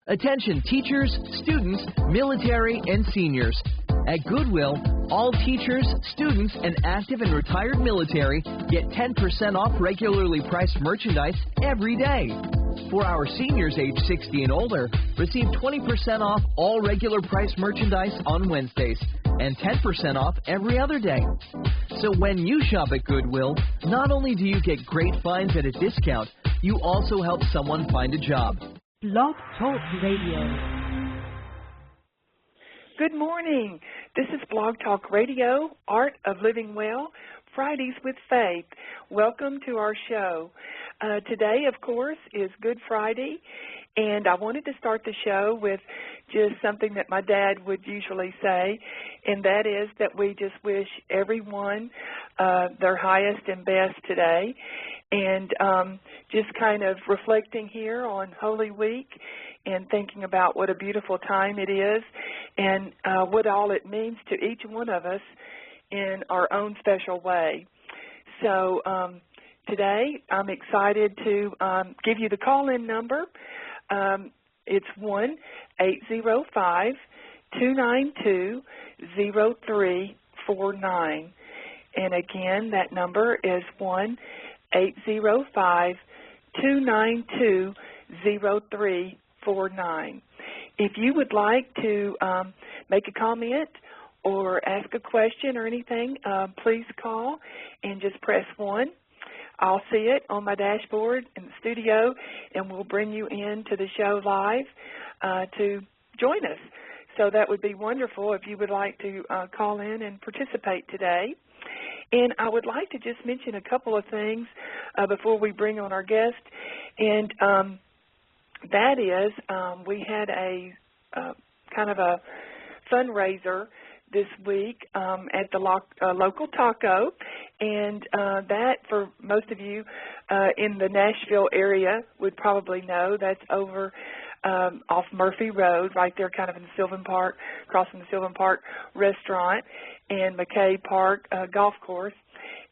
Attention teachers, students, military, and seniors. At Goodwill, all teachers, students, and active and retired military get 10% off regularly priced merchandise every day. For our seniors age 60 and older, receive 20% off all regular priced merchandise on Wednesdays and 10% off every other day. So when you shop at Goodwill, not only do you get great finds at a discount, you also help someone find a job. Blog Talk Radio. Good morning. This is Blog Talk Radio, Art of Living Well, Fridays with Faith. Welcome to our show. Today, of course, is Good Friday, and I wanted to start the show with just something that my dad would usually say, and that is that we just wish everyone their highest and best today. And just kind of reflecting here on Holy Week and thinking about what a beautiful time it is and what all it means to each one of us in our own special way. So today I'm excited to give you the call-in number. It's 1-805-292-0349. And again, that number is 1-805-292-0349. If you would like to make a comment or ask a question or anything, please call and just press 1. I'll see it on my dashboard in the studio, and we'll bring you into the show live to join us. So that would be wonderful if you would like to call in and participate today. And I would like to just mention a couple of things before we bring on our guest, and that is we had a kind of a fundraiser this week at the local taco, and that, for most of you in the Nashville area, would probably know that's over off Murphy Road, right there kind of in the Sylvan Park, across from the Sylvan Park restaurant and McKay Park golf course.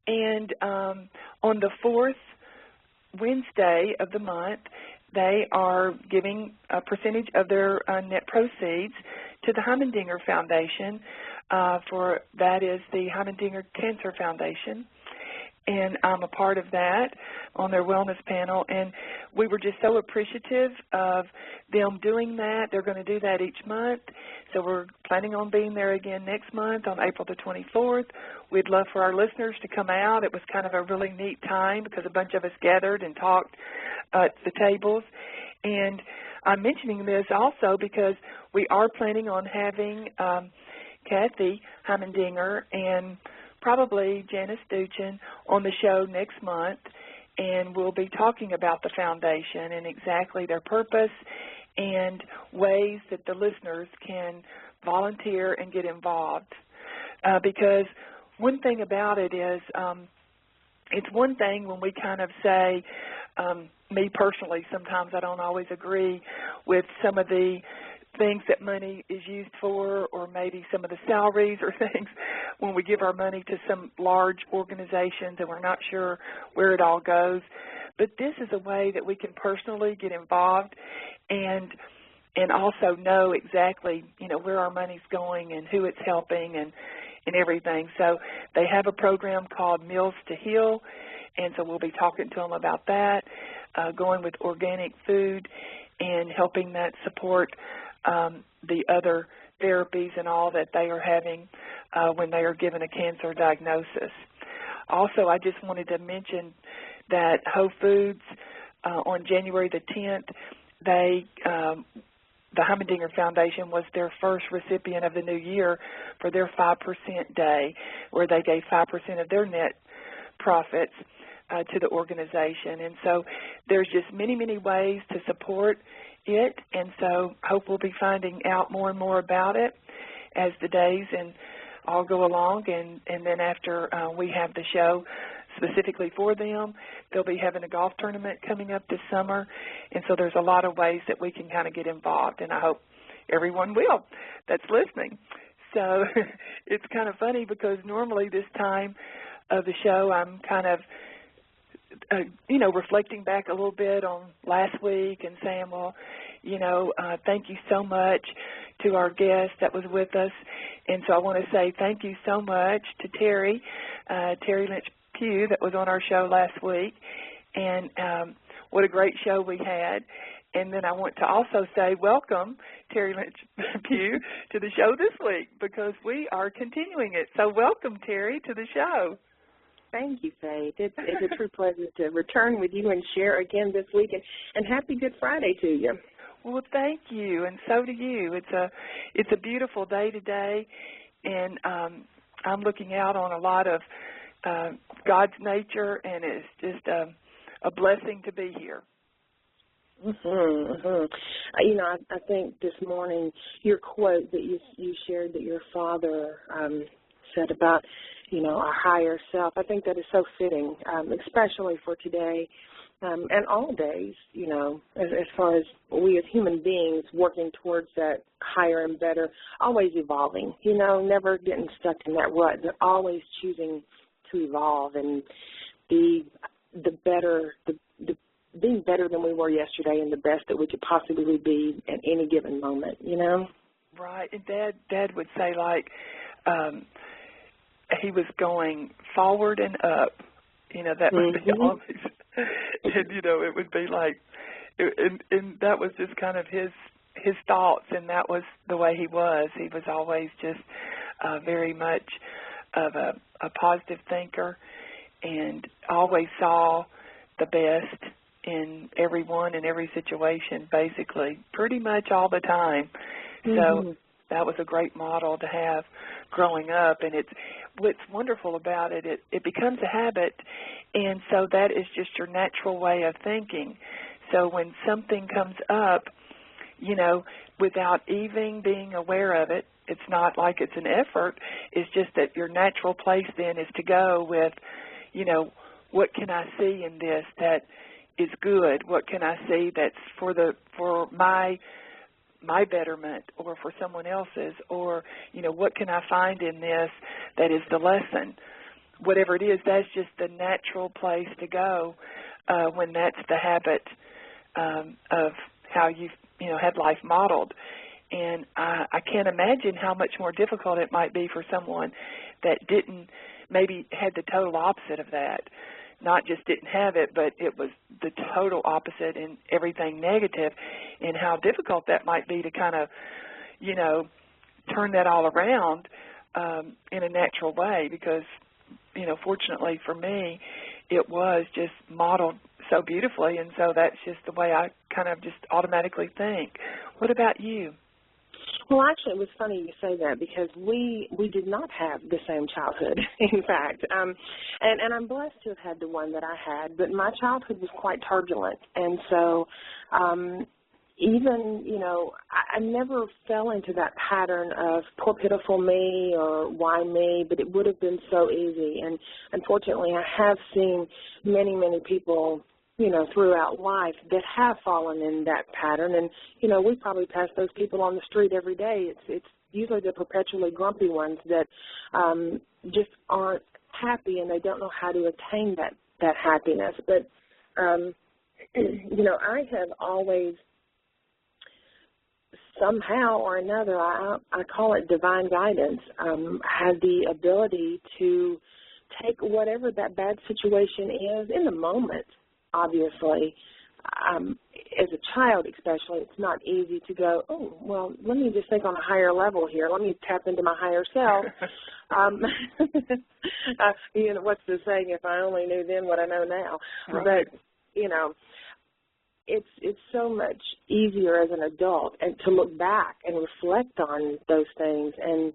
And on the fourth Wednesday of the month, they are giving a percentage of their net proceeds to the Heimendinger Foundation. For that is the Heimendinger Cancer Foundation. And I'm a part of that on their wellness panel. And we were just so appreciative of them doing that. They're going to do that each month. So we're planning on being there again next month on April the 24th. We'd love for our listeners to come out. It was kind of a really neat time because a bunch of us gathered and talked at the tables. And I'm mentioning this also because we are planning on having Kathy Heimendinger and probably Janice Duchin on the show next month, and we'll be talking about the foundation and exactly their purpose and ways that the listeners can volunteer and get involved. Because one thing about it is it's one thing when we kind of say, me personally, sometimes I don't always agree with some of the things that money is used for, or maybe some of the salaries or things when we give our money to some large organizations and we're not sure where it all goes. But this is a way that we can personally get involved and also know exactly, where our money's going and who it's helping and everything. So they have a program called Meals to Heal, and so we'll be talking to them about that, going with organic food and helping that support the other therapies and all that they are having when they are given a cancer diagnosis. Also, I just wanted to mention that Whole Foods on January the 10th, the Heimendinger Foundation was their first recipient of the new year for their 5% day, where they gave 5% of their net profits to the organization. And so there's just many, many ways to support it, and so hope we'll be finding out more and more about it as the days and all go along, and then after we have the show specifically for them, they'll be having a golf tournament coming up this summer, and so there's a lot of ways that we can kind of get involved, and I hope everyone will that's listening. So it's kind of funny because normally this time of the show I'm kind of reflecting back a little bit on last week and saying, well, Thank you so much to our guest that was with us. And so I want to say thank you so much to Teri Pugh that was on our show last week. And what a great show we had. And then I want to also say welcome, Teri Pugh, to the show this week because we are continuing it. So welcome, Teri, to the show. Thank you, Faith. It's a true pleasure to return with you and share again this week. And happy Good Friday to you. Well, thank you, and so do you. It's a beautiful day today, and I'm looking out on a lot of God's nature, and it's just a blessing to be here. I think this morning your quote that you shared that your father said about, our higher self, I think that is so fitting, especially for today. And all days, as far as we as human beings working towards that higher and better, always evolving, never getting stuck in that rut, but always choosing to evolve and be being better than we were yesterday and the best that we could possibly be at any given moment, Right. And Dad would say, he was going forward and up. That would be always... And, it would be like, and that was just kind of his thoughts, and that was the way he was. He was always just very much of a positive thinker and always saw the best in everyone and every situation, basically, pretty much all the time. So that was a great model to have growing up, and what's wonderful about it, it becomes a habit, and so that is just your natural way of thinking. So when something comes up, without even being aware of it, it's not like it's an effort, it's just that your natural place then is to go with, what can I see in this that is good? What can I see that's for my betterment or for someone else's, or, what can I find in this that is the lesson? Whatever it is, that's just the natural place to go when that's the habit of how you've, had life modeled. And I can't imagine how much more difficult it might be for someone that maybe had the total opposite of that. Not just didn't have it, but it was the total opposite and everything negative, and how difficult that might be to kind of, turn that all around in a natural way because, fortunately for me, it was just modeled so beautifully, and so that's just the way I kind of just automatically think. What about you? Well, actually, it was funny you say that because we did not have the same childhood, in fact. And I'm blessed to have had the one that I had, but my childhood was quite turbulent. And so even, I never fell into that pattern of poor, pitiful me or why me, but it would have been so easy. And unfortunately, I have seen many, many people throughout life that have fallen in that pattern. And, we probably pass those people on the street every day. It's usually the perpetually grumpy ones that just aren't happy and they don't know how to attain that happiness. But, I have always somehow or another, I call it divine guidance, had the ability to take whatever that bad situation is in the moment. Obviously, as a child especially, it's not easy to go, oh, well, let me just think on a higher level here. Let me tap into my higher self. What's the saying, if I only knew then what I know now? Right. But, it's so much easier as an adult and to look back and reflect on those things. And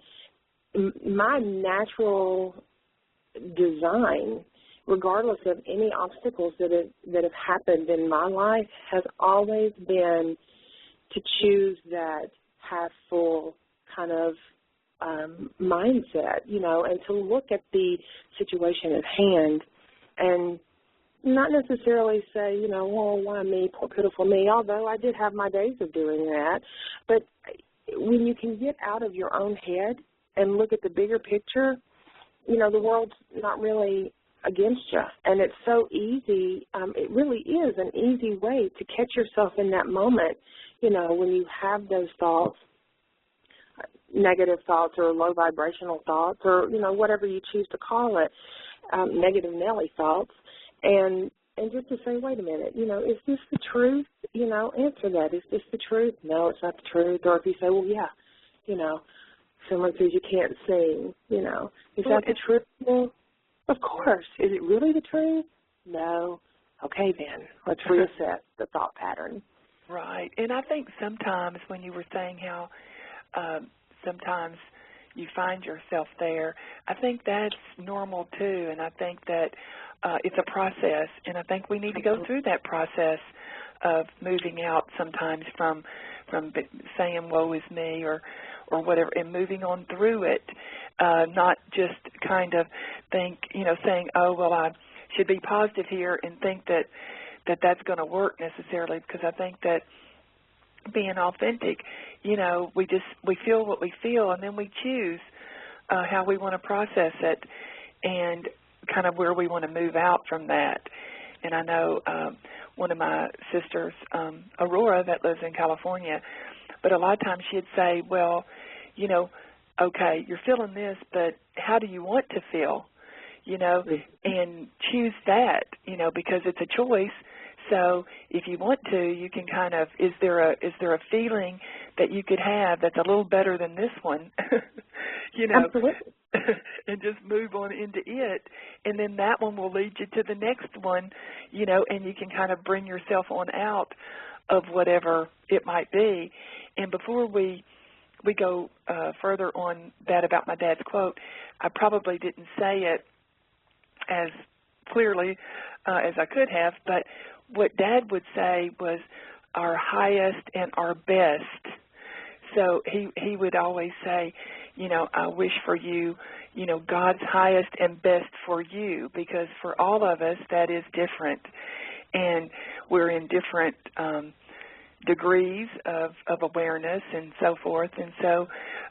my natural design, regardless of any obstacles that have happened in my life, has always been to choose that half-full kind of mindset, and to look at the situation at hand and not necessarily say, well, why me, poor, pitiful me, although I did have my days of doing that. But when you can get out of your own head and look at the bigger picture, the world's not really against you. And it's so easy. It really is an easy way to catch yourself in that moment, you know, when you have those thoughts, negative thoughts or low vibrational thoughts or, you know, whatever you choose to call it, negative Nelly thoughts, and just to say, wait a minute, you know, is this the truth? You know, answer that. Is this the truth? No, it's not the truth. Or if you say, well, yeah, you know, someone says you can't sing, you know, is that the truth? Well, of course. Is it really the truth? No. Okay, then, let's reassess the thought pattern. Right. And I think sometimes when you were saying how sometimes you find yourself there, I think that's normal too, and I think that it's a process, and I think we need to go through that process of moving out sometimes from saying woe is me or whatever, and moving on through it, not just kind of think, you know, saying, oh, well, I should be positive here and think that's going to work necessarily, because I think that being authentic, you know, we feel what we feel, and then we choose how we want to process it and kind of where we want to move out from that. And I know one of my sisters, Aurora, that lives in California, but a lot of times she'd say, well, you know, okay, you're feeling this, but how do you want to feel? You know, and choose that, you know, because it's a choice. So if you want to, you can kind of, is there a feeling that you could have that's a little better than this one? You know, absolutely. And just move on into it, and then that one will lead you to the next one, you know, and you can kind of bring yourself on out of whatever it might be. And before we go further on that about my dad's quote, I probably didn't say it as clearly as I could have, but what Dad would say was our highest and our best. So he would always say, you know, I wish for you, you know, God's highest and best for you, because for all of us that is different, and we're in different degrees of awareness and so forth. And so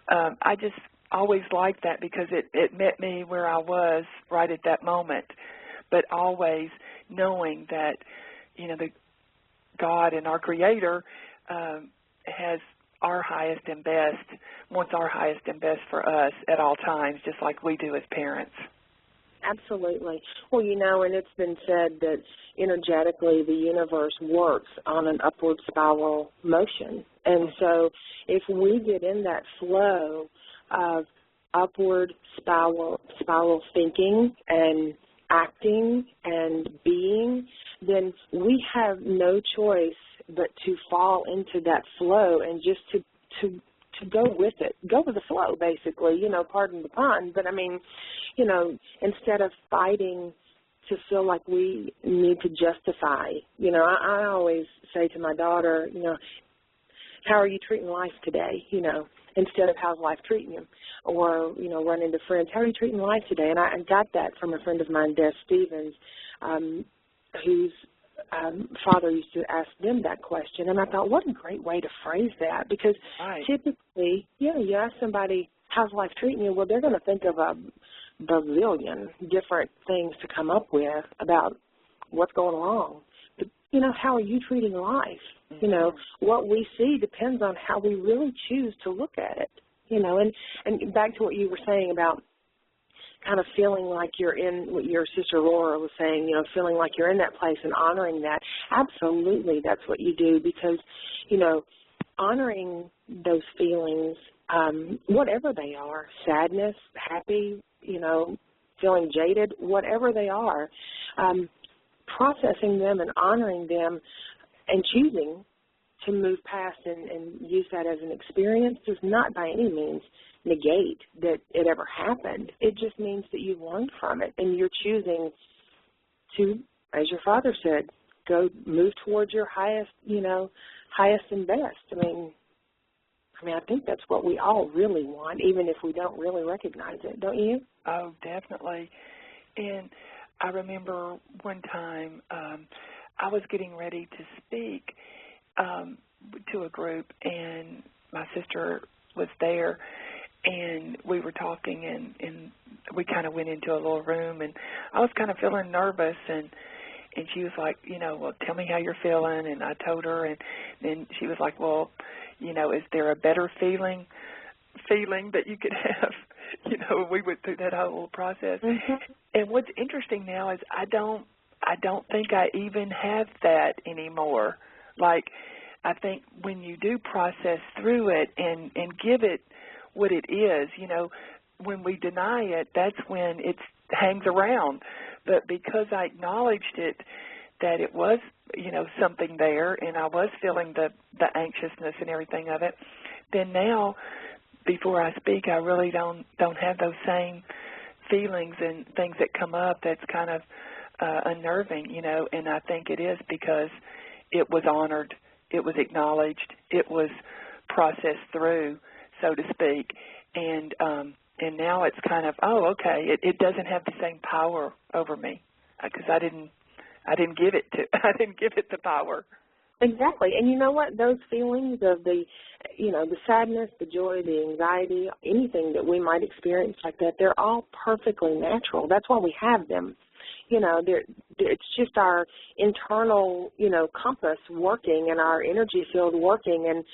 I just always liked that, because it met me where I was right at that moment, but always knowing that, you know, the God and our Creator has our highest and best, wants our highest and best for us at all times, just like we do as parents. Absolutely. Well, you know, and it's been said that energetically the universe works on an upward spiral motion. And so if we get in that flow of upward spiral thinking and acting and being, then we have no choice but to fall into that flow and just to go with it, go with the flow, basically, you know, pardon the pun. But I mean, you know, instead of fighting to feel like we need to justify, you know, I always say to my daughter, you know, how are you treating life today, you know, instead of how's life treating you, or, you know, run into friends, how are you treating life today? And I got that from a friend of mine, Des Stevens, whose father used to ask them that question. And I thought, what a great way to phrase that, because typically, you ask somebody, how's life treating you? Well, they're going to think of a bazillion different things to come up with about what's going wrong. But, you know, how are you treating life? You know, what we see depends on how we really choose to look at it, you know. And back to what you were saying about kind of feeling like you're in, what your sister Laura was saying, you know, feeling like you're in that place and honoring that. Absolutely, that's what you do, because, you know, honoring those feelings, whatever they are, sadness, happy, you know, feeling jaded, whatever they are, processing them and honoring them and choosing to move past and use that as an experience does not by any means negate that it ever happened. It just means that you've learned from it, and you're choosing to, as your father said, go move towards your highest, you know, highest and best. I mean, I think that's what we all really want, even if we don't really recognize it, don't you? Oh, definitely. And I remember one time I was getting ready to speak to a group, and my sister was there, and we were talking, and we kind of went into a little room, and I was kind of feeling nervous, and and she was like, well, tell me how you're feeling. And I told her, and then she was like, well, is there a better feeling that you could have? We went through that whole process. Mm-hmm. And what's interesting now is I don't think I even have that anymore. Like, I think when you do process through it and give it what it is, when we deny it, that's when it hangs around. But because I acknowledged it, that it was, something there, and I was feeling the anxiousness and everything of it, then now, before I speak, I really don't have those same feelings and things that come up that's kind of unnerving, and I think it is because it was honored, it was acknowledged, it was processed through, so to speak, and now it's kind of, okay, it doesn't have the same power over me because I didn't give it the power. Exactly. And you know what? Those feelings of the sadness, the joy, the anxiety, anything that we might experience like that, they're all perfectly natural. That's why we have them. It's just our internal, compass working and our energy field working. And,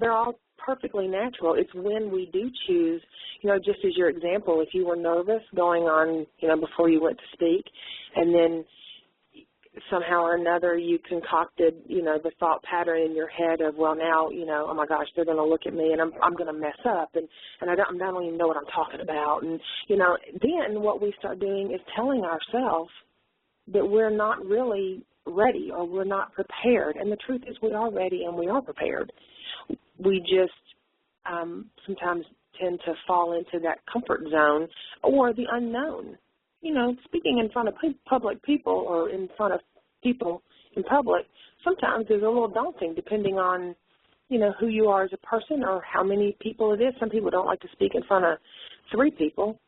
they're all perfectly natural. It's when we do choose, just as your example, if you were nervous going on, before you went to speak, and then somehow or another you concocted, the thought pattern in your head of, well, now, oh my gosh, they're going to look at me and I'm going to mess up and I don't even know what I'm talking about. And, then what we start doing is telling ourselves that we're not really ready or we're not prepared. And the truth is we are ready and we are prepared. We just sometimes tend to fall into that comfort zone or the unknown. Speaking in front of public people or in front of people in public sometimes is a little daunting depending on, who you are as a person or how many people it is. Some people don't like to speak in front of 3 people.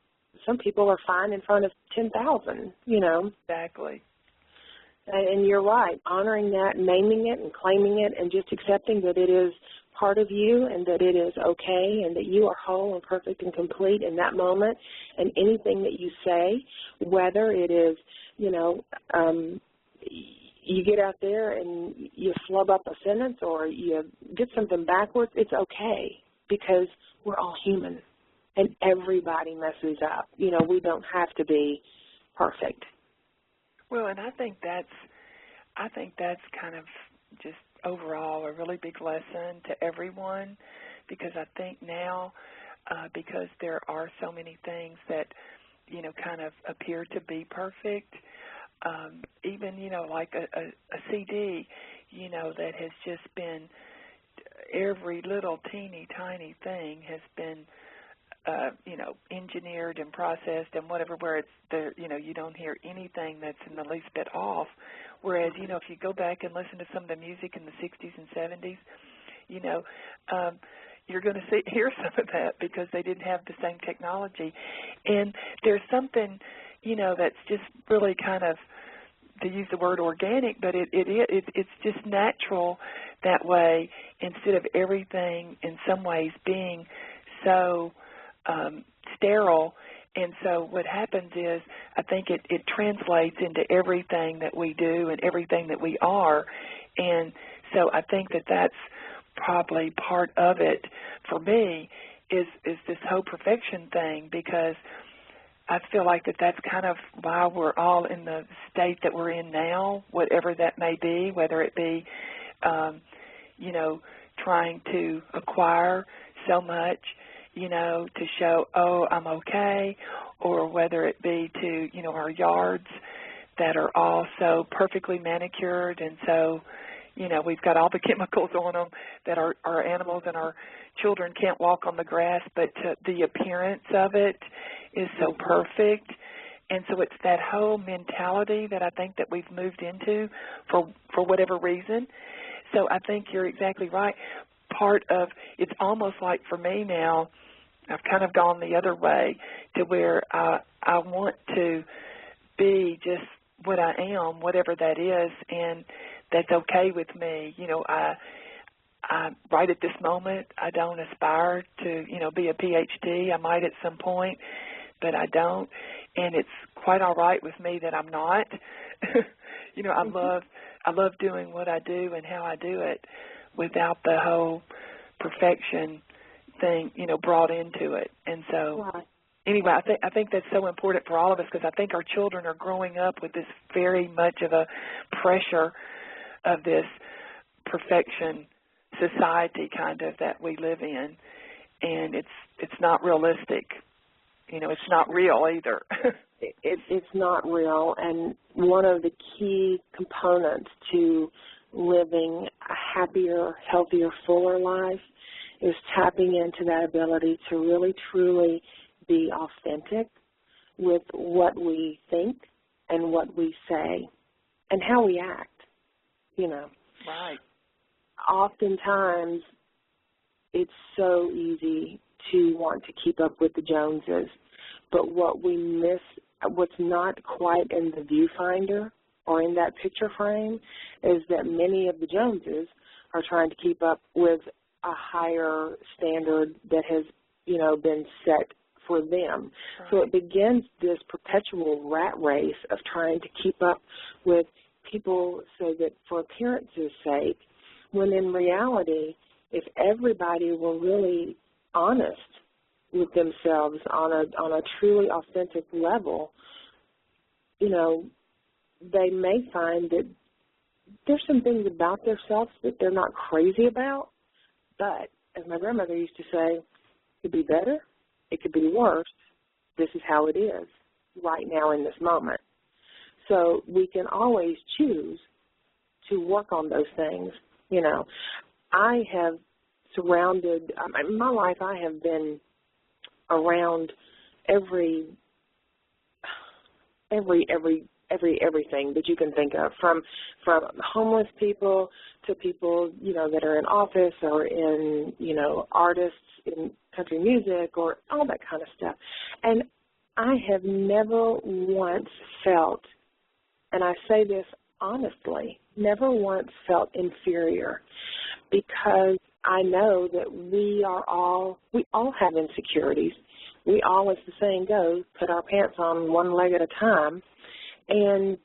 Some people are fine in front of 10,000, Exactly. And you're right, honoring that, naming it and claiming it and just accepting that it is part of you and that it is okay and that you are whole and perfect and complete in that moment. And anything that you say, whether it is, you get out there and you flub up a sentence or you get something backwards, it's okay because we're all human and everybody messes up. We don't have to be perfect. Well, and I think that's kind of just overall a really big lesson to everyone because I think now because there are so many things that, kind of appear to be perfect, even, like a CD, that has just been every little teeny tiny thing has been, engineered and processed and whatever, where it's there, you don't hear anything that's in the least bit off. Whereas, if you go back and listen to some of the music in the 60s and 70s, you're going to hear some of that because they didn't have the same technology. And there's something, that's just really kind of, to use the word organic, but it's just natural that way instead of everything in some ways being so sterile. And so what happens is I think it translates into everything that we do and everything that we are. And so I think that's probably part of it for me is this whole perfection thing because I feel like that's kind of why we're all in the state that we're in now, whatever that may be, whether it be, trying to acquire so much, to show, I'm okay, or whether it be to, our yards that are all so perfectly manicured and so, we've got all the chemicals on them that our animals and our children can't walk on the grass, but the appearance of it is so perfect. And so it's that whole mentality that I think that we've moved into for whatever reason. So I think you're exactly right. Part of it's almost like for me now, I've kind of gone the other way to where I want to be just what I am, whatever that is, and that's okay with me. I right at this moment, I don't aspire to, be a PhD. I might at some point, that I don't, and it's quite all right with me that I'm not. You know, I love doing what I do and how I do it without the whole perfection thing, you know, brought into it. And so anyway, I think that's so important for all of us, because I think our children are growing up with this very much of a pressure of this perfection society kind of that we live in, and it's not realistic. You know, it's not real either. It's not real, and one of the key components to living a happier, healthier, fuller life is tapping into that ability to really, truly be authentic with what we think and what we say and how we act, you know. Right. Oftentimes, it's so easy to want to keep up with the Joneses, but what we miss, what's not quite in the viewfinder or in that picture frame, is that many of the Joneses are trying to keep up with a higher standard that has, you know, been set for them. Right. So it begins this perpetual rat race of trying to keep up with people so that for appearance's sake, when in reality, if everybody were really honest with themselves on a truly authentic level, you know, they may find that there's some things about themselves that they're not crazy about, but as my grandmother used to say, it could be better, it could be worse. This is how it is right now in this moment. So we can always choose to work on those things. You know, I have surrounded, in my life I have been around everything that you can think of, from homeless people to people, you know, that are in office or in, you know, artists in country music or all that kind of stuff. And I have never once felt, and I say this honestly, never once felt inferior, because I know that we all have insecurities. We all, as the saying goes, put our pants on one leg at a time. And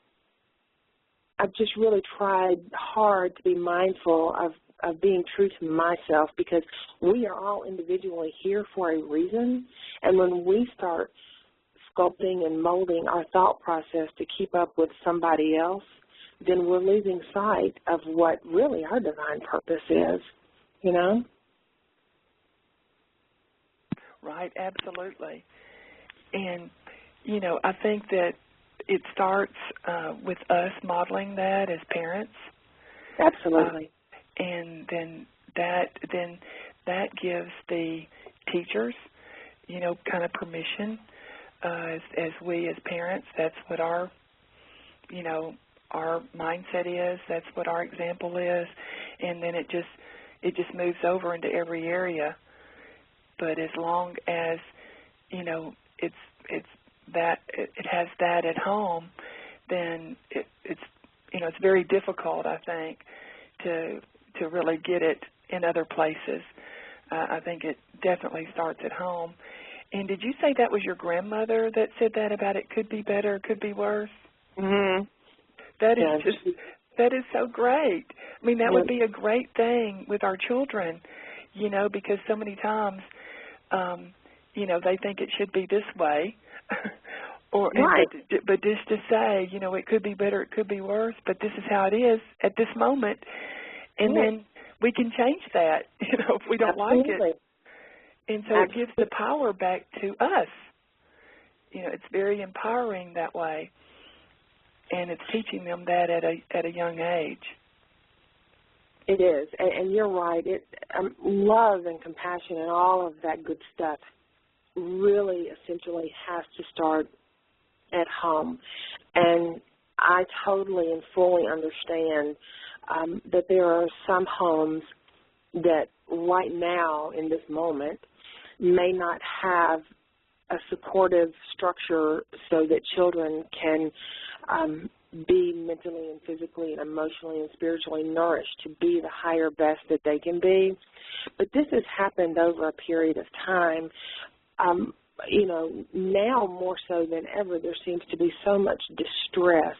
I've just really tried hard to be mindful of being true to myself, because we are all individually here for a reason. And when we start sculpting and molding our thought process to keep up with somebody else, then we're losing sight of what really our divine purpose is, you know? Right, absolutely. And, you know, I think that it starts with us modeling that as parents. Absolutely. And then that gives the teachers, you know, kind of permission as we as parents. That's what our, you know, our mindset is. That's what our example is. And then it just moves over into every area. But as long as, you know, it has that at home, then it's you know, it's very difficult, I think, to really get it in other places. I think it definitely starts at home. And did you say that was your grandmother that said that about it could be better, could be worse? Mm-hmm. That is so great. I mean, that would be a great thing with our children, you know, because so many times, you know, they think it should be this way. Right. But just to say, you know, it could be better, it could be worse, but this is how it is at this moment. And then we can change that, you know, if we don't like it. And so it gives the power back to us. You know, it's very empowering that way. And it's teaching them that at a young age. It is, and you're right. Love and compassion and all of that good stuff really essentially has to start at home. And I totally and fully understand that there are some homes that right now in this moment may not have a supportive structure so that children can be mentally and physically and emotionally and spiritually nourished to be the higher best that they can be. But this has happened over a period of time. now more so than ever, there seems to be so much distress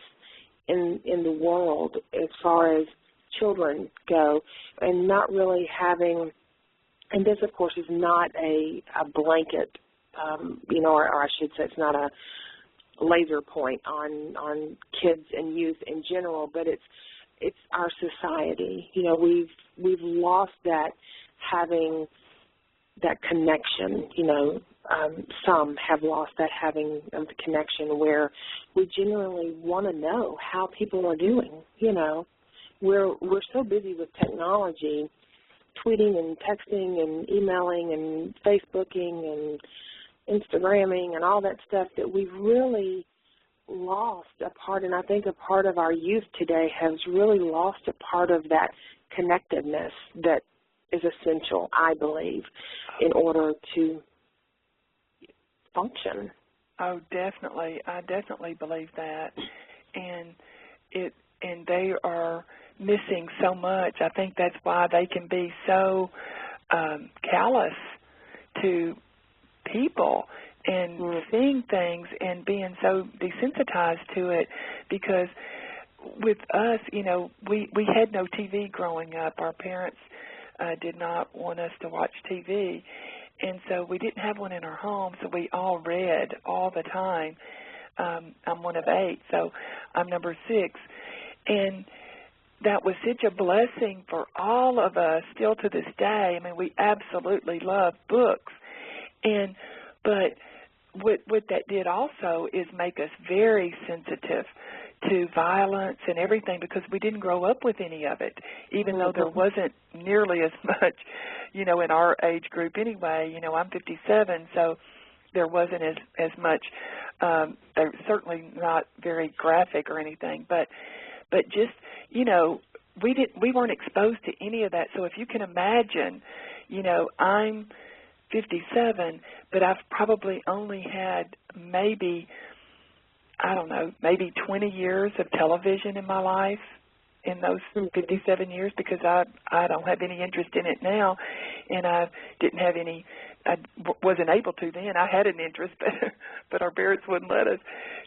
in the world as far as children go, and not really having, and this, of course, is not a blanket, or I should say it's not a laser point on kids and youth in general, but it's our society. We've lost that having that connection. Some have lost that having of the connection where we genuinely want to know how people are doing. We're so busy with technology, tweeting and texting and emailing and Facebooking and Instagramming and all that stuff, that we've really lost a part, and I think a part of our youth today has really lost a part of that connectedness that is essential, I believe, in order to function. Oh, definitely. I definitely believe that. And they are missing so much. I think that's why they can be so callous to people and seeing things and being so desensitized to it, because with us, we had no TV growing up. Our parents did not want us to watch TV, and so we didn't have one in our home, so we all read all the time. I'm one of 8, so I'm number 6, and that was such a blessing for all of us still to this day. I mean, we absolutely love books. But what that did also is make us very sensitive to violence and everything, because we didn't grow up with any of it, even though there wasn't nearly as much, in our age group anyway. I'm 57, so there wasn't as much. They're certainly not very graphic or anything, but just, we weren't exposed to any of that. So if you can imagine, I'm 57, but I've probably only had maybe 20 years of television in my life in those 57 years, because I don't have any interest in it now, and I wasn't able to then. I had an interest, but our parents wouldn't let us.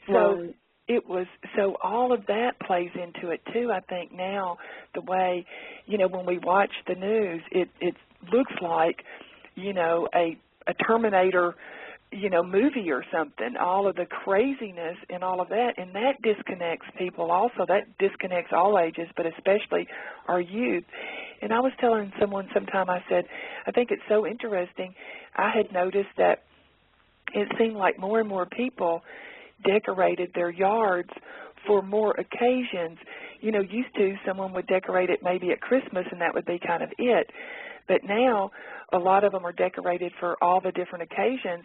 So all of that plays into it too. I think now the way, when we watch the news, it looks like, a Terminator, movie or something, all of the craziness and all of that, and that disconnects people also. That disconnects all ages, but especially our youth. And I was telling someone sometime, I said, I think it's so interesting. I had noticed that it seemed like more and more people decorated their yards for more occasions. Used to someone would decorate it maybe at Christmas, and that would be kind of it. But now a lot of them are decorated for all the different occasions.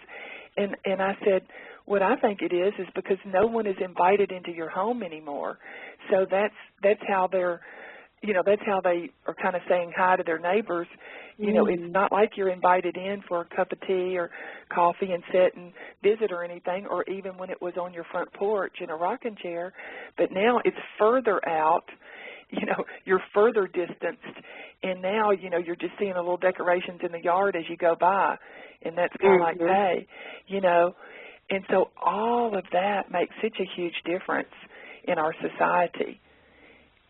And I said, what I think it is because no one is invited into your home anymore. So that's how they're, that's how they are kind of saying hi to their neighbors. It's not like you're invited in for a cup of tea or coffee and sit and visit or anything, or even when it was on your front porch in a rocking chair. But now it's further out. You're further distanced, and now, you're just seeing the little decorations in the yard as you go by, and that's kind of like, hey, and so all of that makes such a huge difference in our society.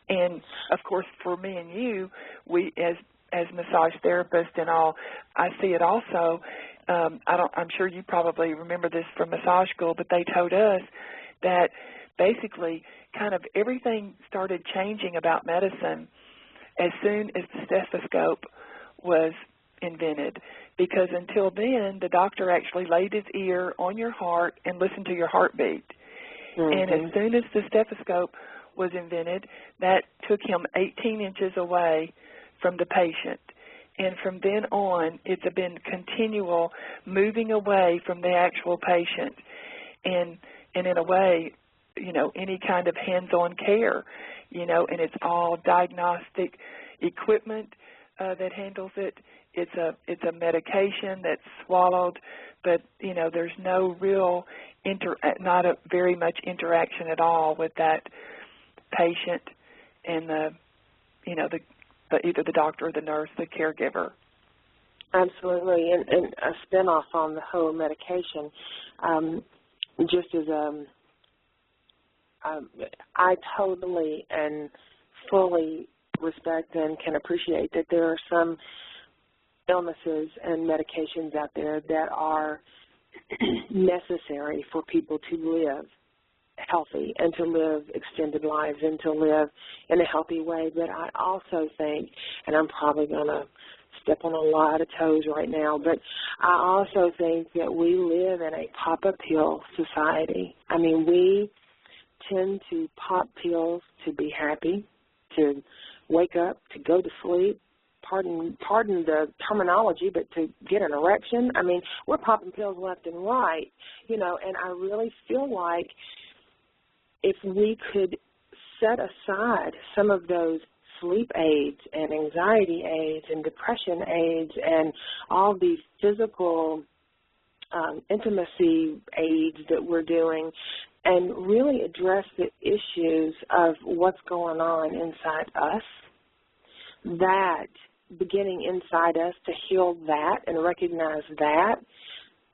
And, of course, for me and you, we, as massage therapists and all, I see it also. I'm sure you probably remember this from massage school, but they told us that basically kind of everything started changing about medicine as soon as the stethoscope was invented, because until then the doctor actually laid his ear on your heart and listened to your heartbeat. And as soon as the stethoscope was invented, that took him 18 inches away from the patient. And from then on, it's been continual moving away from the actual patient. And in a way, any kind of hands-on care, and it's all diagnostic equipment that handles it. It's a medication that's swallowed, but, there's no real, not a very much interaction at all with that patient and either the doctor or the nurse, the caregiver. Absolutely, and a spinoff on the whole medication, just as I totally and fully respect and can appreciate that there are some illnesses and medications out there that are necessary for people to live healthy and to live extended lives and to live in a healthy way. But I also think, and I'm probably going to step on a lot of toes right now, but I also think that we live in a pop-up pill society. I mean, we tend to pop pills to be happy, to wake up, to go to sleep, pardon the terminology, but to get an erection. I mean, we're popping pills left and right, you know, and I really feel like if we could set aside some of those sleep aids and anxiety aids and depression aids and all these physical intimacy aids that we're doing and really address the issues of what's going on inside us, that beginning inside us to heal that and recognize that,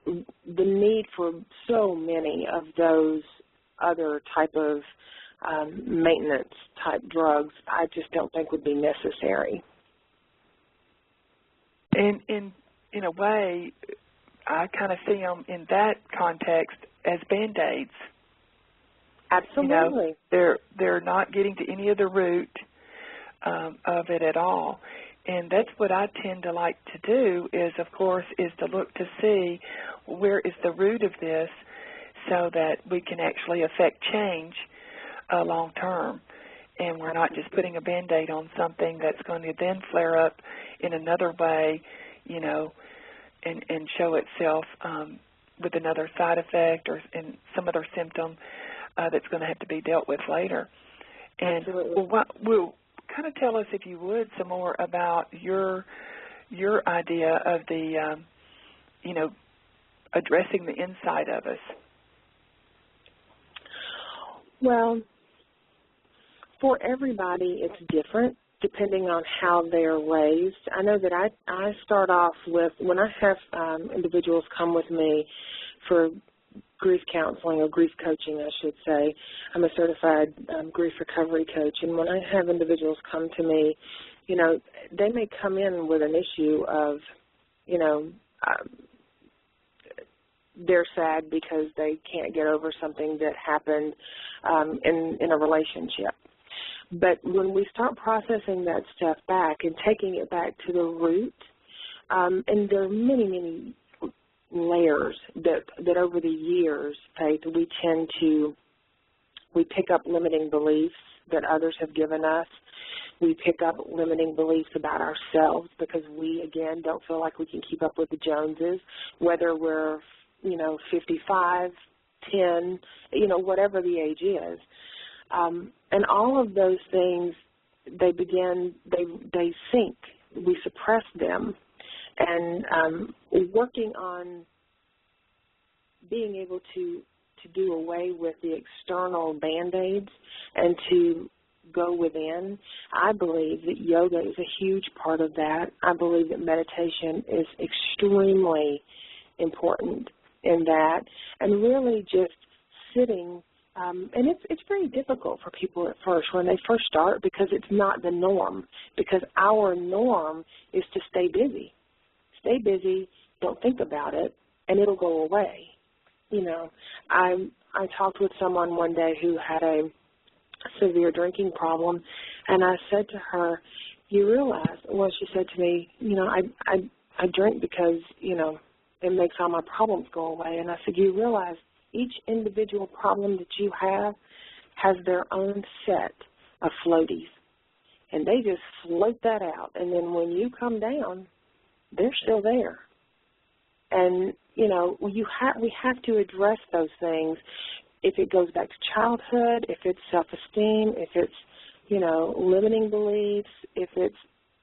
the need for so many of those other type of maintenance type drugs, I just don't think would be necessary. And in a way, I kind of see them in that context as Band-Aids. Absolutely. You know, they're not getting to any of the root of it at all. And that's what I tend to like to do is, of course, is to look to see where is the root of this so that we can actually affect change long term. And we're not just putting a Band-Aid on something that's going to then flare up in another way, you know, and show itself with another side effect or in some other symptom that's going to have to be dealt with later. And we'll kind of tell us, if you would, some more about your idea of the, you know, addressing the inside of us. Well, for everybody, it's different depending on how they're raised. I know that I start off with, when I have individuals come with me for grief counseling or grief coaching, I should say. I'm a certified grief recovery coach, and when I have individuals come to me, you know, they may come in with an issue of, you know, they're sad because they can't get over something that happened in a relationship. But when we start processing that stuff back and taking it back to the root, and there are many, many layers that over the years, Faith, we pick up limiting beliefs that others have given us. We pick up limiting beliefs about ourselves because we, again, don't feel like we can keep up with the Joneses, whether we're, you know, 55, 10, you know, whatever the age is. And all of those things, they sink. We suppress them. And working on being able to do away with the external Band-Aids and to go within, I believe that yoga is a huge part of that. I believe that meditation is extremely important in that, and really just sitting. And it's very difficult for people at first when they first start because it's not the norm, because our norm is to stay busy. Stay busy, don't think about it, and it'll go away. You know, I talked with someone one day who had a severe drinking problem, and I said to her, you realize, well, she said to me, you know, I drink because, you know, it makes all my problems go away. And I said, you realize each individual problem that you have has their own set of floaties, and they just float that out. And then when you come down, they're still there. And, you know, we have to address those things. If it goes back to childhood, if it's self-esteem, if it's, you know, limiting beliefs, if it's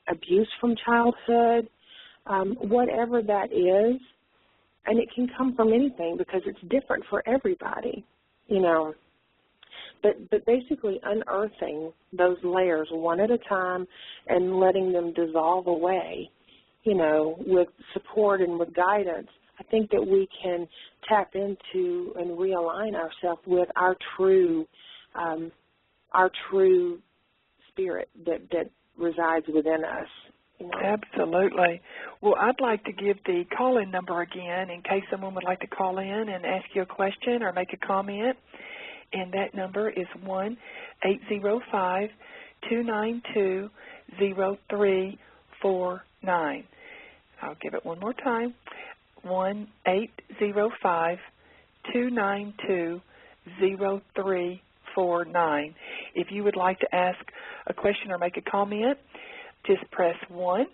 abuse from childhood, whatever that is, and it can come from anything because it's different for everybody, you know. But basically unearthing those layers one at a time and letting them dissolve away, with support and with guidance, I think that we can tap into and realign ourselves with our true spirit that resides within us. Absolutely. Well, I'd like to give the call-in number again in case someone would like to call in and ask you a question or make a comment. And that number is 1-805-292-0349. I'll give it one more time, 1-805-292-0349. If you would like to ask a question or make a comment, just press 1,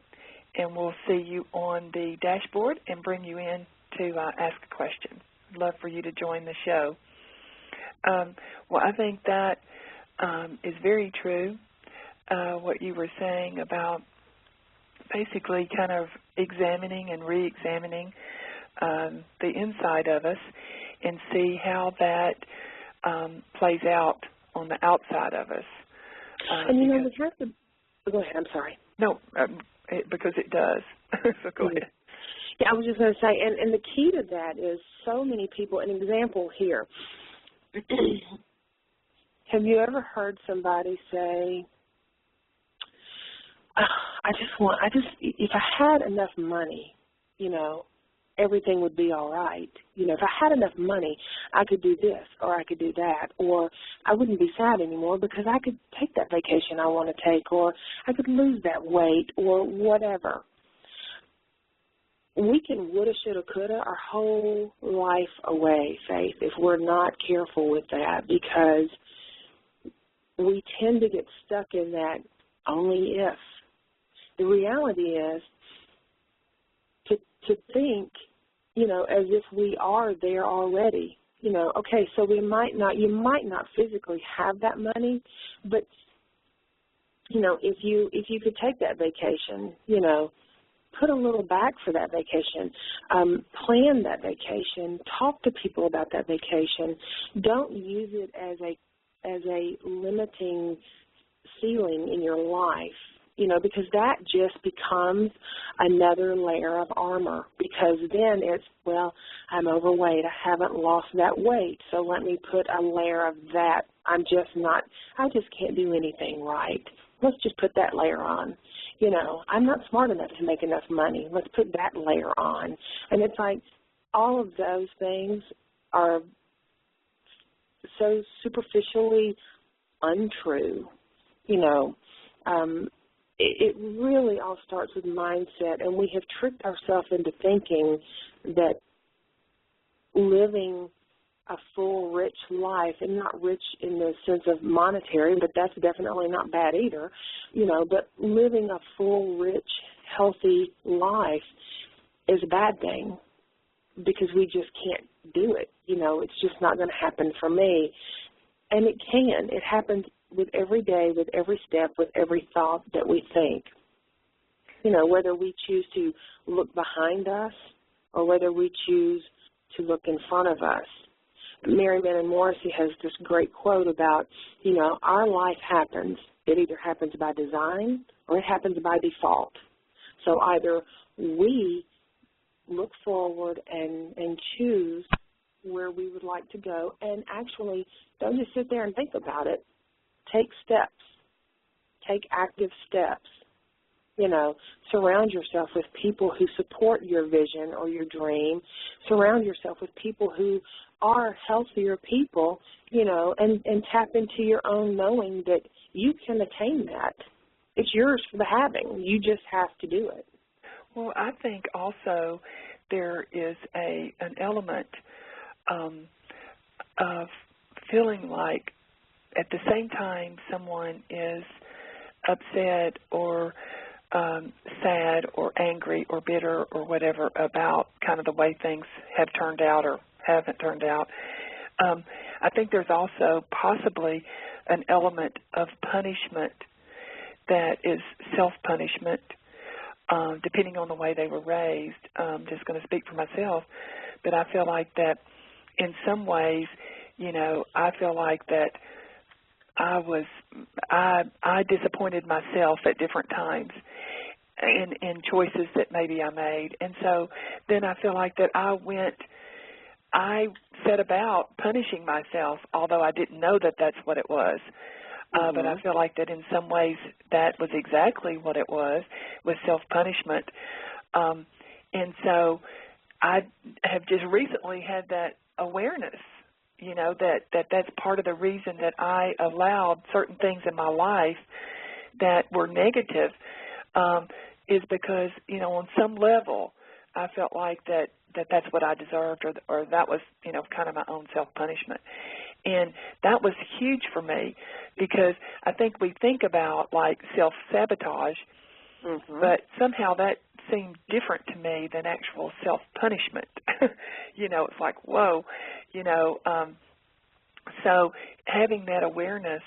and we'll see you on the dashboard and bring you in to ask a question. I'd love for you to join the show. Well, I think that is very true, what you were saying about basically kind of examining and re-examining the inside of us and see how that plays out on the outside of us. And, we have to – go ahead, I'm sorry. No, because it does. So go ahead. Yeah, I was just going to say, and the key to that is so many people, an example here. Have you ever heard somebody say, if I had enough money, everything would be all right. If I had enough money, I could do this or I could do that, or I wouldn't be sad anymore because I could take that vacation I want to take, or I could lose that weight, or whatever. We can woulda, shoulda, coulda our whole life away, Faith, if we're not careful with that, because we tend to get stuck in that only if. The reality is to think, as if we are there already. Okay, so you might not physically have that money, but if you could take that vacation, put a little back for that vacation, plan that vacation, talk to people about that vacation. Don't use it as a limiting ceiling in your life. Because that just becomes another layer of armor, because then it's, well, I'm overweight, I haven't lost that weight, so let me put a layer of that. I just can't do anything right. Let's just put that layer on. I'm not smart enough to make enough money. Let's put that layer on. And it's like all of those things are so superficially untrue, It really all starts with mindset, and we have tricked ourselves into thinking that living a full, rich life, and not rich in the sense of monetary, but that's definitely not bad either, but living a full, rich, healthy life is a bad thing because we just can't do it. It's just not going to happen for me. And it can. It happens with every day, with every step, with every thought that we think. Whether we choose to look behind us or whether we choose to look in front of us. Mary Mann Morrissey has this great quote about, our life happens. It either happens by design or it happens by default. So either we look forward and choose where we would like to go, and actually don't just sit there and think about it. Take steps. Take active steps. Surround yourself with people who support your vision or your dream. Surround yourself with people who are healthier people, and tap into your own knowing that you can attain that. It's yours for the having. You just have to do it. Well, I think also there is an element of feeling like at the same time someone is upset or sad or angry or bitter or whatever about kind of the way things have turned out or haven't turned out, I think there's also possibly an element of punishment that is self-punishment, depending on the way they were raised. I'm just going to speak for myself, but I feel like that in some ways, I feel like that I disappointed myself at different times, in choices that maybe I made. And so then I feel like that I set about punishing myself, although I didn't know that that's what it was. But I feel like that in some ways that was exactly what it was self-punishment. And so I have just recently had that awareness, you know, that's part of the reason that I allowed certain things in my life that were negative is because, you know, on some level I felt like that's what I deserved or that was, you know, kind of my own self-punishment. And that was huge for me because I think we think about like self-sabotage, but somehow that seemed different to me than actual self-punishment. You know, it's like, whoa, you know, so having that awareness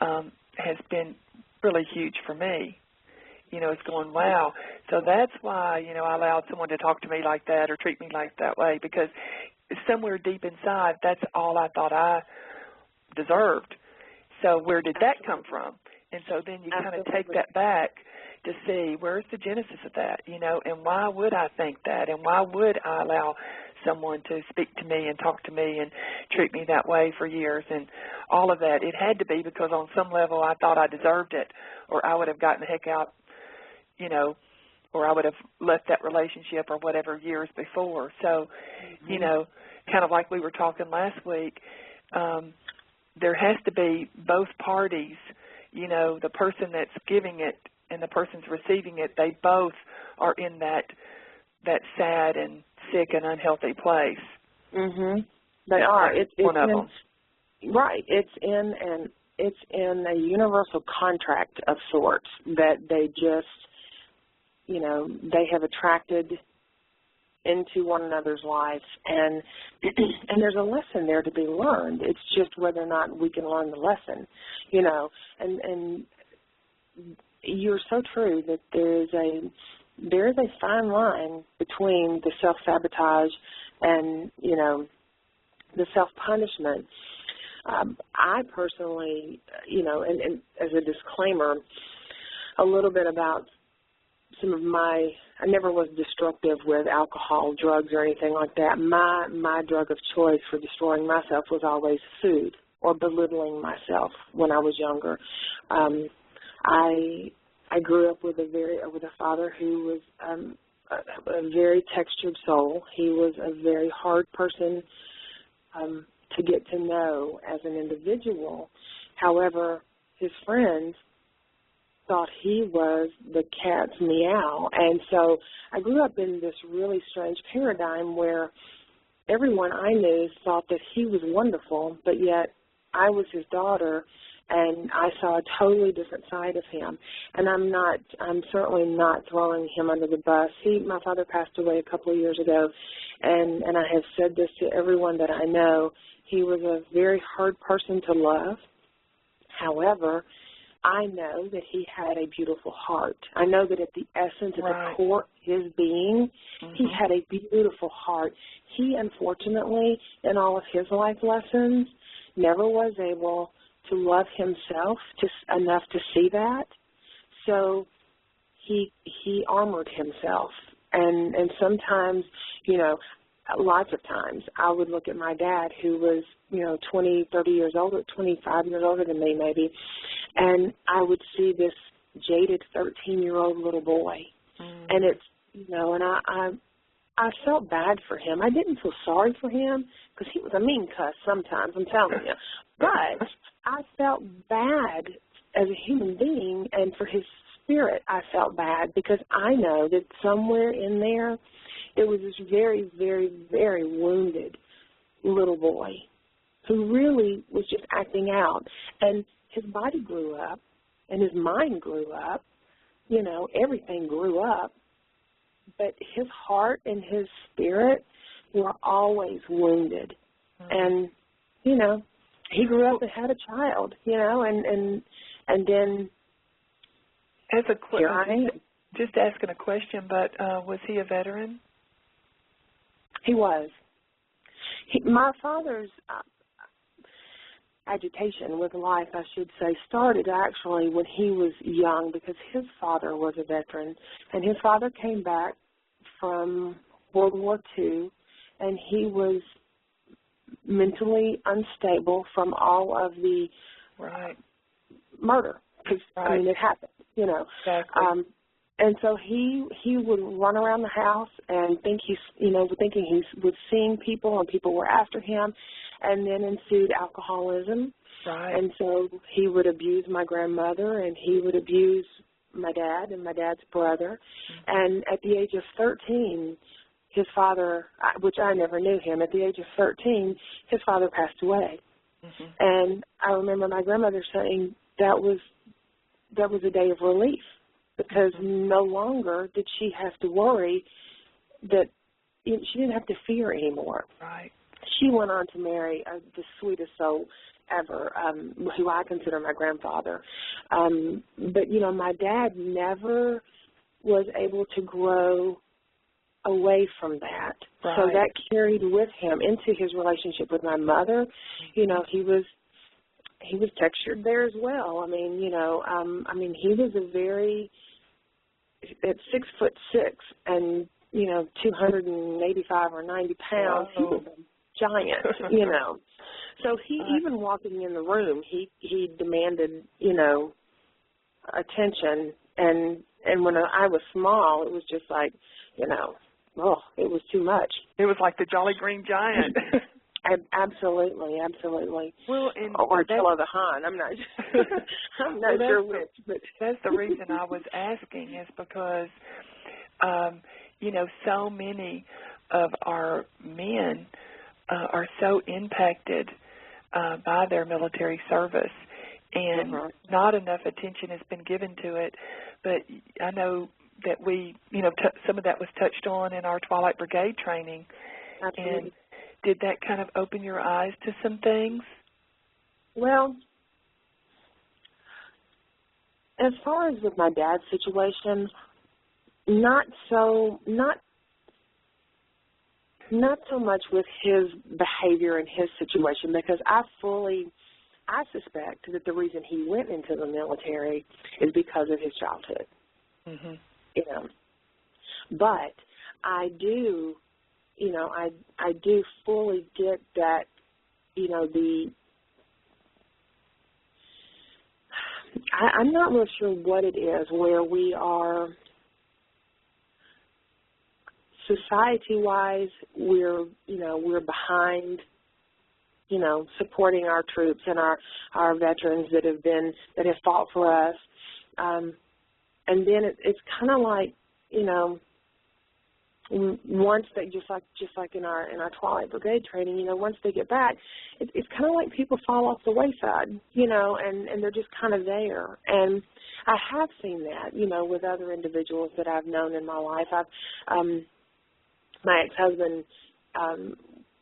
has been really huge for me. You know, it's going, wow. So that's why, you know, I allowed someone to talk to me like that or treat me like that way because somewhere deep inside, that's all I thought I deserved. So where did that come from? And so then you kind of take that back to see where's the genesis of that, you know, and why would I think that, and why would I allow someone to speak to me and talk to me and treat me that way for years and all of that. It had to be because on some level I thought I deserved it or I would have gotten the heck out, you know, or I would have left that relationship or whatever years before. So, you know, kind of like we were talking last week, there has to be both parties, you know, the person that's giving it and the person's receiving it, they both are in that sad and sick and unhealthy place. They are. It's one of them. Right. It's in a universal contract of sorts that they just, you know, they have attracted into one another's lives, and there's a lesson there to be learned. It's just whether or not we can learn the lesson, you know. And you're so true that there is a fine line between the self-sabotage and, you know, the self-punishment. I personally, you know, and as a disclaimer, a little bit about some of I never was destructive with alcohol, drugs, or anything like that. My drug of choice for destroying myself was always food or belittling myself when I was younger. I grew up with a father who was a very textured soul. He was a very hard person to get to know as an individual. However, his friends thought he was the cat's meow. And so I grew up in this really strange paradigm where everyone I knew thought that he was wonderful, but yet I was his daughter, and I saw a totally different side of him. And I'm certainly not throwing him under the bus. My father passed away a couple of years ago, and I have said this to everyone that I know. He was a very hard person to love. However, I know that he had a beautiful heart. I know that at the essence, at the core of his being, he had a beautiful heart. He, unfortunately, in all of his life lessons, never was able to love himself enough to see that. So he armored himself. And sometimes, you know, lots of times I would look at my dad who was, you know, 20, 30 years older, 25 years older than me maybe, and I would see this jaded 13-year-old little boy. And it's, you know, and I felt bad for him. I didn't feel sorry for him because he was a mean cuss sometimes, I'm telling you. But I felt bad as a human being, and for his spirit I felt bad because I know that somewhere in there it was this very, very, very wounded little boy who really was just acting out. And his body grew up and his mind grew up. You know, everything grew up. But his heart and his spirit were always wounded. And, you know, he grew up and had a child, you know, and then as a here I am. Just asking a question, but was he a veteran? He was. My father's, agitation with life, I should say, started actually when he was young, because his father was a veteran, and his father came back from World War II, and he was mentally unstable from all of the murder. Because, I mean, it happened, you know. Exactly. And so he would run around the house and think thinking he was seeing people and people were after him, and then ensued alcoholism. Right. And so he would abuse my grandmother, and he would abuse my dad and my dad's brother. And at the age of 13, his father, which I never knew him, at the age of 13, his father passed away. And I remember my grandmother saying that was a day of relief, because no longer did she have to worry that she didn't have to fear anymore. Right. She went on to marry the sweetest soul ever, who I consider my grandfather. But, you know, my dad never was able to grow away from that. Right. So that carried with him into his relationship with my mother. You know, he was textured there as well. I mean, you know, he was at 6'6" and, you know, 285 or 90 pounds. He was a giant, you know. So he, even walking in the room, he demanded, you know, attention. And when I was small, it was just like, you know, it was too much. It was like the Jolly Green Giant. Absolutely. Well, or Attila the Hun. I'm not sure which. But that's the reason I was asking, is because, you know, so many of our men are so impacted by their military service, and not enough attention has been given to it. But I know that we, you know, some of that was touched on in our Twilight Brigade training. Absolutely. And did that kind of open your eyes to some things? Well, as far as with my dad's situation, not so much with his behavior and his situation, because I suspect that the reason he went into the military is because of his childhood. You know, but I do fully get that, you know, I'm not real sure what it is where we are, society-wise, we're behind, you know, supporting our troops and our veterans that have fought for us. And then it's kind of like, you know, once they just like in our Twilight Brigade training, you know, once they get back, it's kind of like people fall off the wayside, you know, and they're just kind of there. And I have seen that, you know, with other individuals that I've known in my life. My ex-husband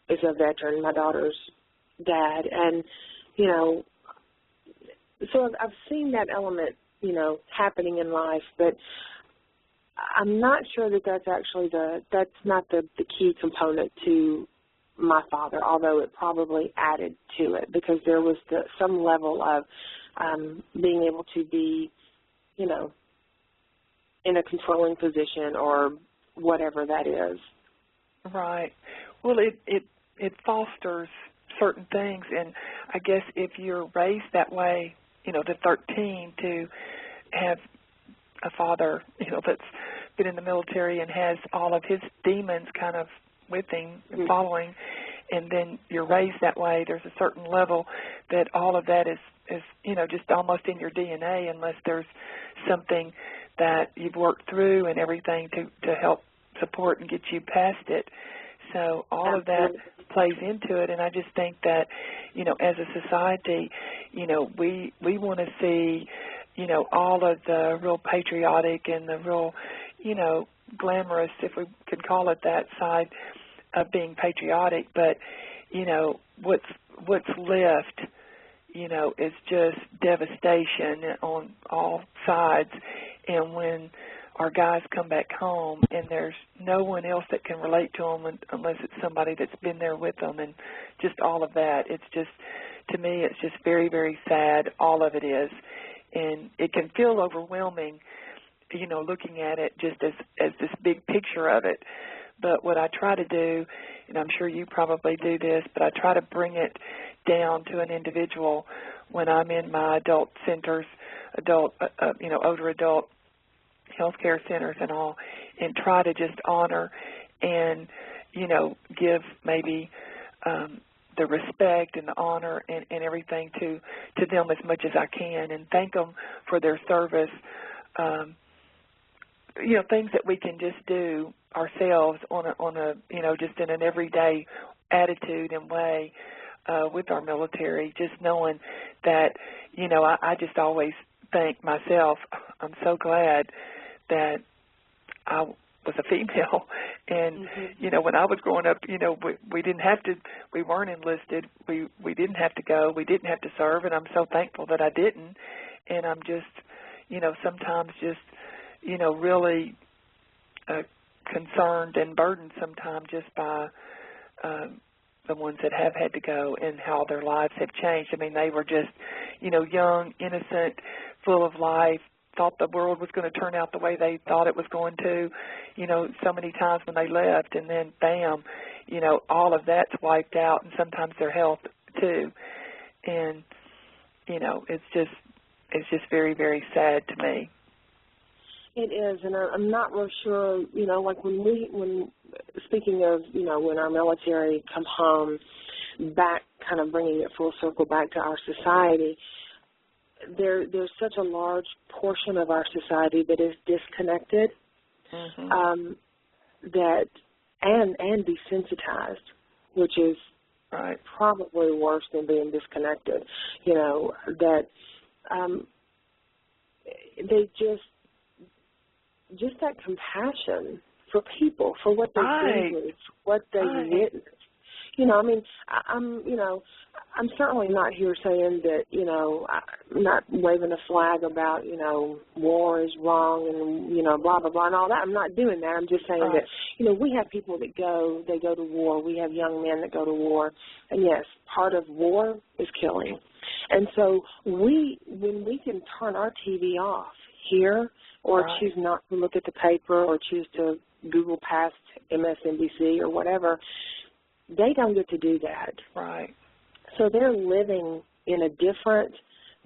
is a veteran, my daughter's dad, and, you know, so I've seen that element, you know, happening in life, but I'm not sure that that's not the key component to my father, although it probably added to it, because there was some level of being able to be, you know, in a controlling position or whatever that is. Right. Well, it fosters certain things, and I guess if you're raised that way, you know, to 13, to have a father, you know, that's been in the military and has all of his demons kind of with him and following, and then you're raised that way, there's a certain level that all of that is, you know, just almost in your DNA, unless there's something that you've worked through and everything to help support and get you past it. So all of that plays into it, and I just think that, you know, as a society, you know, we want to see, you know, all of the real patriotic and the real, you know, glamorous, if we could call it that, side of being patriotic. But, you know, what's left, you know, is just devastation on all sides. And when our guys come back home and there's no one else that can relate to them unless it's somebody that's been there with them, and just all of that. It's just, to me, it's just very, very sad, all of it is. And it can feel overwhelming, you know, looking at it just as this big picture of it. But what I try to do, and I'm sure you probably do this, but I try to bring it down to an individual when I'm in my adult centers, older adult healthcare centers and all, and try to just honor and, you know, give maybe the respect and the honor and everything to them as much as I can, and thank them for their service. You know, things that we can just do ourselves on a you know, just in an everyday attitude and way with our military, just knowing that, you know, I just always think myself, I'm so glad that I was a female. And, you know, when I was growing up, you know, we didn't have to, we weren't enlisted. We didn't have to go. We didn't have to serve. And I'm so thankful that I didn't. And I'm just, you know, sometimes just, you know, really concerned and burdened sometimes just by the ones that have had to go and how their lives have changed. I mean, they were just, you know, young, innocent, full of life, thought the world was going to turn out the way they thought it was going to, you know, so many times when they left, and then bam, you know, all of that's wiped out, and sometimes their health too. And, you know, it's just very, very sad to me. It is, and I'm not real sure, you know, like when speaking of, you know, when our military come home, back, kind of bringing it full circle back to our society, there's such a large portion of our society that is disconnected, that and desensitized, which is probably worse than being disconnected. You know, that they just that compassion for people, for what they do, what they witness. You know, I mean, I'm certainly not here saying that, you know, I'm not waving a flag about, you know, war is wrong and, you know, blah, blah, blah and all that. I'm not doing that. I'm just saying that, you know, we have people that go to war. We have young men that go to war. And, yes, part of war is killing. And so when we can turn our TV off here, or choose not to look at the paper, or choose to Google past MSNBC or whatever, they don't get to do that. Right. So they're living in a different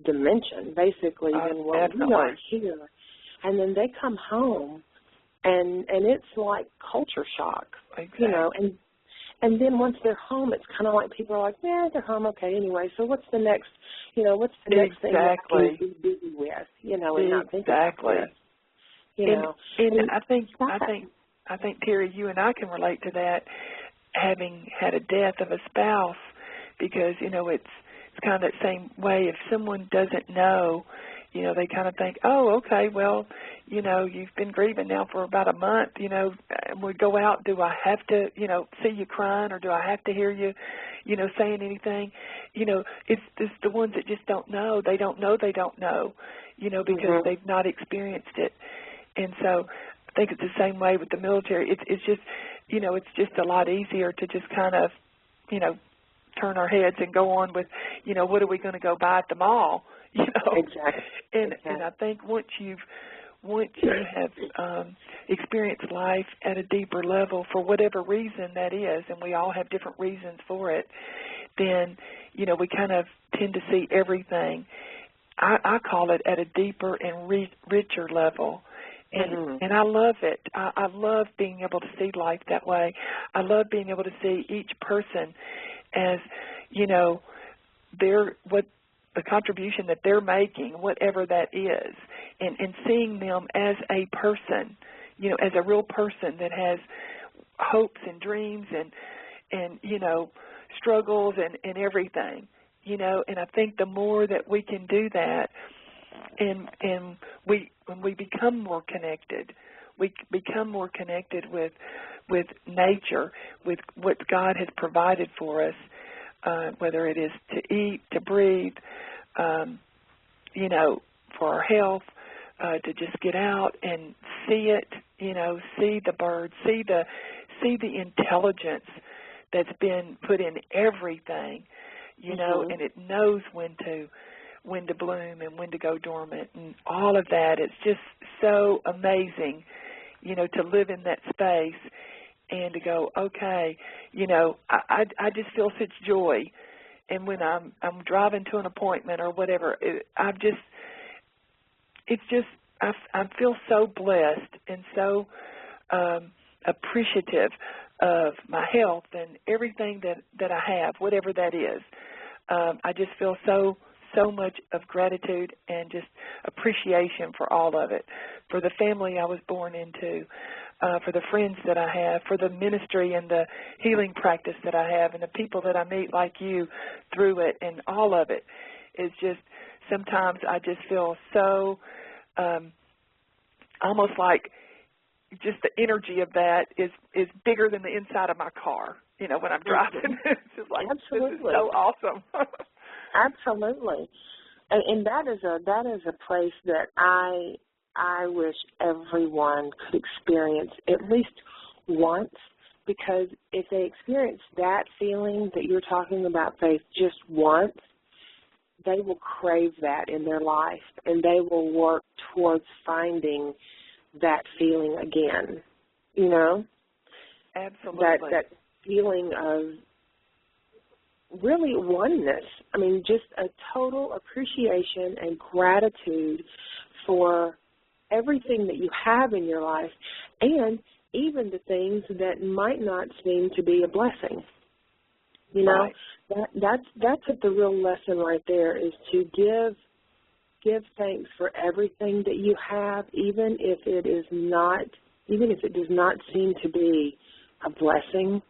dimension, basically, than what we are here. And then they come home, and it's like culture shock, you know. And then once they're home, it's kind of like people are like, yeah, they're home, okay, anyway. So what's the next, you know, what's the next thing that we can be busy with, you know, and not think about this. You know. And I think, Teri, you and I can relate to that, having had a death of a spouse, because, you know, it's kind of that same way. If someone doesn't know, you know, they kind of think, oh, okay, well, you know, you've been grieving now for about a month, you know, and we go out, do I have to, you know, see you crying, or do I have to hear you, you know, saying anything? You know, it's the ones that just don't know. They don't know, you know, because they've not experienced it. And so I think it's the same way with the military. It's just, you know, it's just a lot easier to just kind of, you know, turn our heads and go on with, you know, what are we going to go buy at the mall, you know? Exactly. And I think once you have experienced life at a deeper level, for whatever reason that is, and we all have different reasons for it, then, you know, we kind of tend to see everything. I call it at a deeper and richer level. And I love it. I love being able to see life that way. I love being able to see each person as, you know, what the contribution that they're making, whatever that is, and seeing them as a person, you know, as a real person that has hopes and dreams and you know, struggles and everything, you know. And I think the more that we can do that, and when we become more connected, we become more connected with nature, with what God has provided for us, whether it is to eat, to breathe, you know, for our health, to just get out and see it, see the birds, see the intelligence that's been put in everything, and it knows when to bloom and when to go dormant and all of that. It's just so amazing, to live in that space and to go, okay, I just feel such joy. And when I'm driving to an appointment or whatever, I feel so blessed and so appreciative of my health and everything that I have, whatever that is. I just feel so much of gratitude and just appreciation for all of it, for the family I was born into, for the friends that I have, for the ministry and the healing practice that I have, and the people that I meet like you through it, and all of it. It's just, sometimes I just feel so almost like just the energy of that is bigger than the inside of my car, when I'm driving. It's just like, absolutely. This is so awesome. Absolutely. And that is a place that I wish everyone could experience at least once, because if they experience that feeling that you're talking about, Faith, just once, they will crave that in their life, and they will work towards finding that feeling again, Absolutely. That feeling of really oneness. I mean, just a total appreciation and gratitude for everything that you have in your life, and even the things that might not seem to be a blessing. Right. That's what the real lesson right there is, to give thanks for everything that you have, even if it does not seem to be a blessing.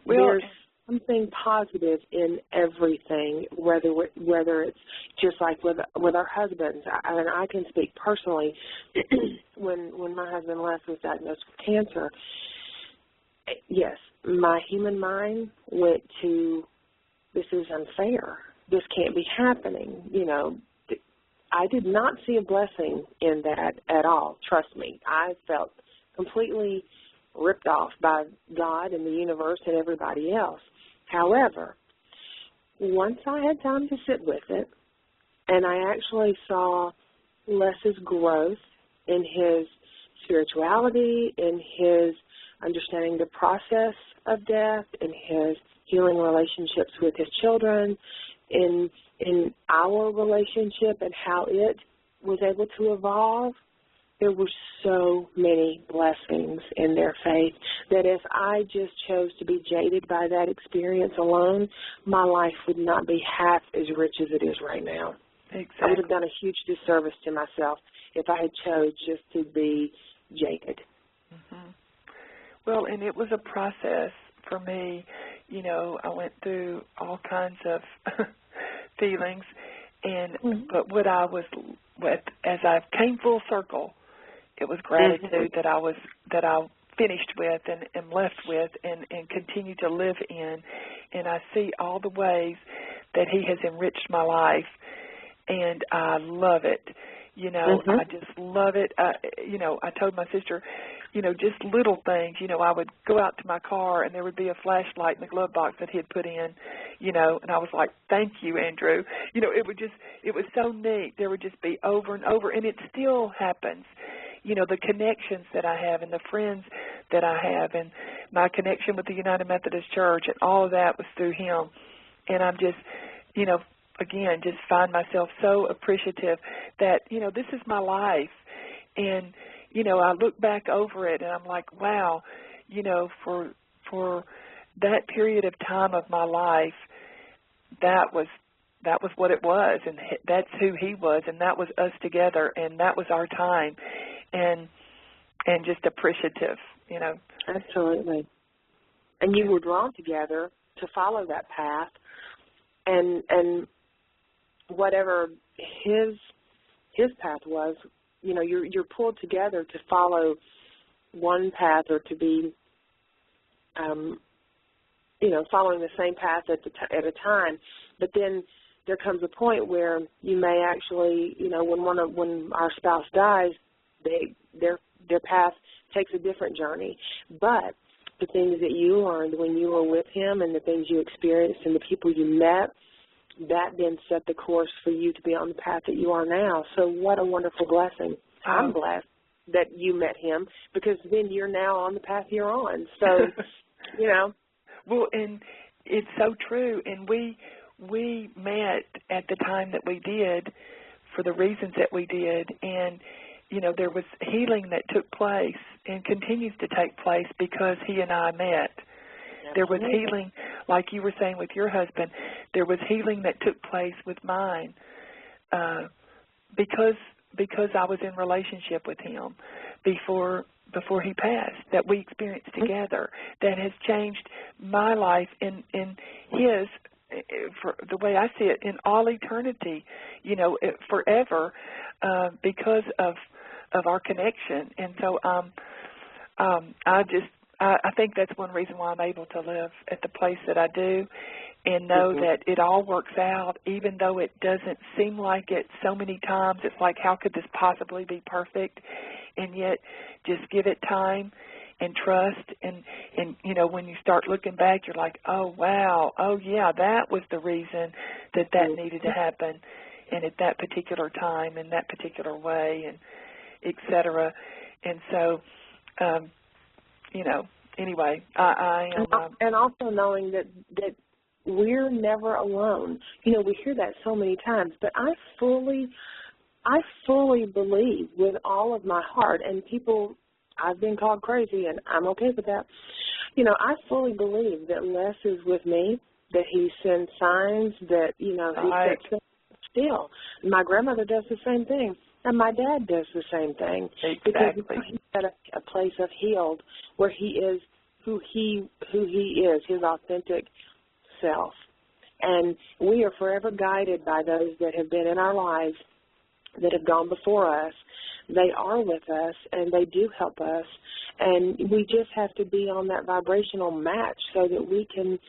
There's something positive in everything, whether it's just like with our husbands. And I can speak personally. When my husband Les was diagnosed with cancer, yes, my human mind went to, this is unfair. This can't be happening. I did not see a blessing in that at all. Trust me. I felt completely ripped off by God and the universe and everybody else. However, once I had time to sit with it, and I actually saw Les's growth in his spirituality, in his understanding the process of death, in his healing relationships with his children, in our relationship and how it was able to evolve, there were so many blessings in their faith that if I just chose to be jaded by that experience alone, my life would not be half as rich as it is right now. Exactly. I would have done a huge disservice to myself if I had chose just to be jaded. Mm-hmm. Well, and it was a process for me. I went through all kinds of feelings, but what I was with, as I came full circle, it was gratitude that I finished with and am left with and continue to live in. And I see all the ways that he has enriched my life, and I love it. I just love it. I told my sister, just little things. I would go out to my car and there would be a flashlight in the glove box that he had put in, and I was like, thank you, Andrew. It was so neat. There would just be over and over, and it still happens. The connections that I have and the friends that I have and my connection with the United Methodist Church, and all of that was through him. And I'm just, again, just find myself so appreciative that, this is my life. And, I look back over it and I'm like, wow, for that period of time of my life, that was what it was, and that's who he was, and that was us together, and that was our time, and just appreciative, Absolutely. And you were drawn together to follow that path, and whatever his path was, you're pulled together to follow one path, or to be, following the same path at a time. But then there comes a point where you may actually, when our spouse dies, their path takes a different journey. But the things that you learned when you were with him and the things you experienced and the people you met, that then set the course for you to be on the path that you are now. So what a wonderful blessing. I'm blessed that you met him, because then you're now on the path you're on. So, Well, and it's so true. And we met at the time that we did for the reasons that we did. And, there was healing that took place and continues to take place because he and I met. Absolutely. There was healing, like you were saying with your husband, there was healing that took place with mine because I was in relationship with him before he passed, that we experienced together, that has changed my life and his, for the way I see it, in all eternity, forever, because of our connection. And so I think that's one reason why I'm able to live at the place that I do and know that it all works out, even though it doesn't seem like it so many times. It's like, how could this possibly be perfect? And yet just give it time and trust. And when you start looking back, you're like, oh, wow, oh, yeah, that was the reason that needed to happen, and at that particular time, in that particular way, and et cetera. And so, anyway, I am. And also knowing that we're never alone. We hear that so many times, but I fully believe with all of my heart, and people, I've been called crazy, and I'm okay with that. I fully believe that Les is with me, that he sends signs, that, he sets still. My grandmother does the same thing, and my dad does the same thing. Exactly. Because he's at a place of healed where he is who he is, his authentic self. And we are forever guided by those that have been in our lives, that have gone before us. They are with us, and they do help us. And we just have to be on that vibrational match so that we can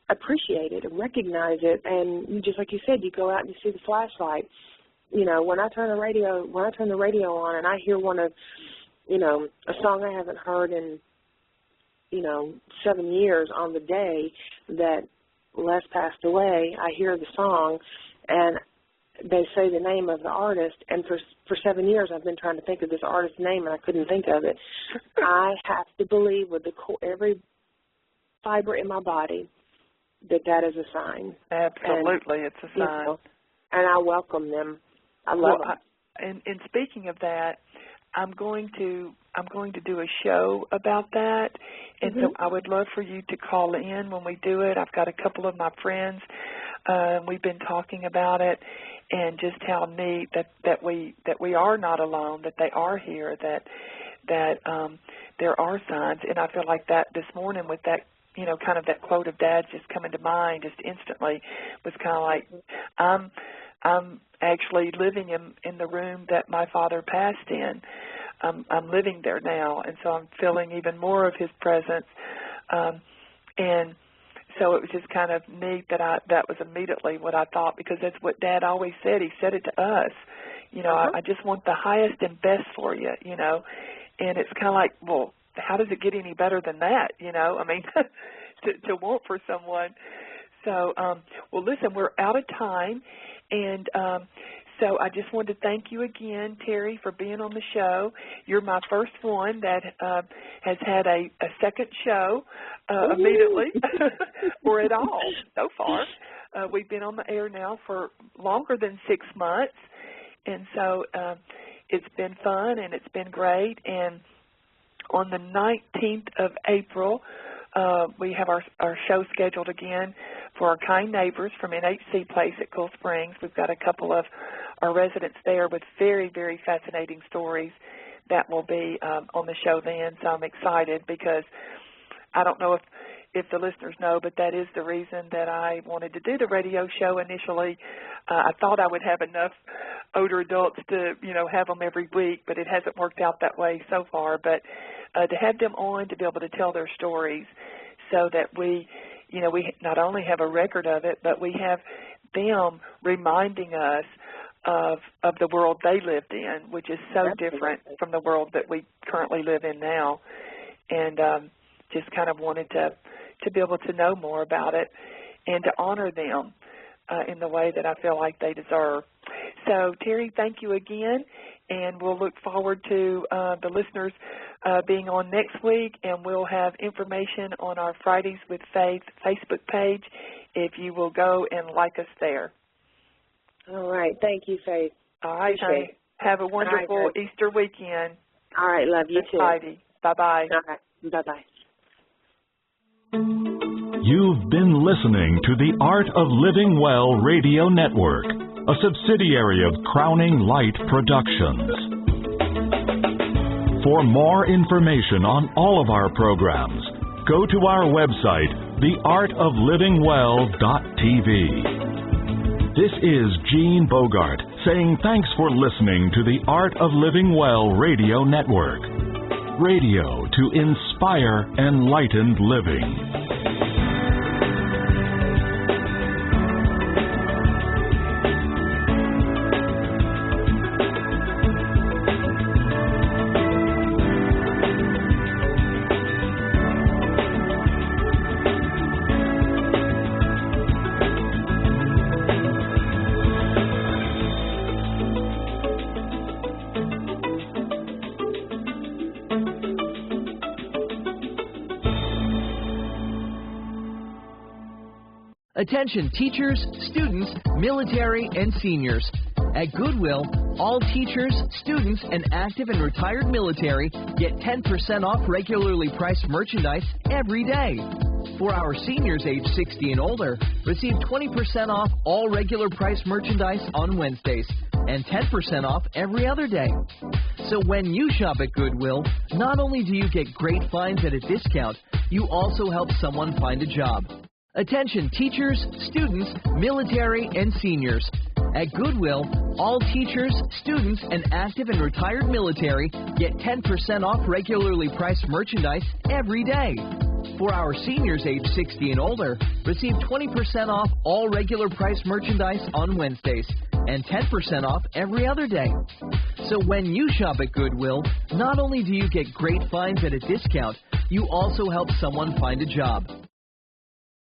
appreciate it and recognize it. And just like you said, you go out and you see the flashlight. When I turn the radio on and I hear one of, a song I haven't heard in, 7 years on the day that Les passed away, I hear the song and they say the name of the artist, and for 7 years I've been trying to think of this artist's name and I couldn't think of it. I have to believe with every fiber in my body that is a sign. Absolutely, it's a sign. And I welcome them. I love them. And speaking of that, I'm going to do a show about that, and so I would love for you to call in when we do it. I've got a couple of my friends. We've been talking about it, and just how neat that we are not alone, that they are here, that there are signs. And I feel like that this morning with that, kind of that quote of Dad's just coming to mind just instantly, was kind of like, I'm actually living in the room that my father passed in. I'm living there now, and so I'm feeling even more of his presence. And so it was just kind of neat that was immediately what I thought, because that's what Dad always said. He said it to us. I just want the highest and best for you, And it's kind of like, well, how does it get any better than that, I mean, to want for someone. So, well, listen, we're out of time, and so I just wanted to thank you again, Teri, for being on the show. You're my first one that has had a second show immediately, or at all so far. We've been on the air now for longer than 6 months, and so it's been fun and it's been great. And on the 19th of April, we have our show scheduled again for our kind neighbors from NHC Place at Cool Springs. We've got a couple of our residents there with very, very fascinating stories that will be on the show then. So I'm excited, because I don't know if the listeners know, but that is the reason that I wanted to do the radio show initially. I thought I would have enough older adults to, have them every week, but it hasn't worked out that way so far. But to have them on, to be able to tell their stories, so that we not only have a record of it, but we have them reminding us of the world they lived in, which is so different from the world that we currently live in now. And just kind of wanted to be able to know more about it and to honor them in the way that I feel like they deserve. So, Teri, thank you again, and we'll look forward to the listeners being on next week, and we'll have information on our Fridays with Faith Facebook page if you will go and like us there. All right. Thank you, Faith. All right, honey. Have a wonderful Easter weekend. All right. Love you too. Bye-bye. All right. Bye-bye. You've been listening to the Art of Living Well Radio Network, a subsidiary of Crowning Light Productions. For more information on all of our programs, go to our website, theartoflivingwell.tv. This is Gene Bogart saying thanks for listening to the Art of Living Well Radio Network. Radio to inspire enlightened living. Attention teachers, students, military, and seniors. At Goodwill, all teachers, students, and active and retired military get 10% off regularly priced merchandise every day. For our seniors age 60 and older, receive 20% off all regular priced merchandise on Wednesdays and 10% off every other day. So when you shop at Goodwill, not only do you get great finds at a discount, you also help someone find a job. Attention teachers, students, military, and seniors. At Goodwill, all teachers, students, and active and retired military get 10% off regularly priced merchandise every day. For our seniors age 60 and older, receive 20% off all regular priced merchandise on Wednesdays and 10% off every other day. So when you shop at Goodwill, not only do you get great finds at a discount, you also help someone find a job.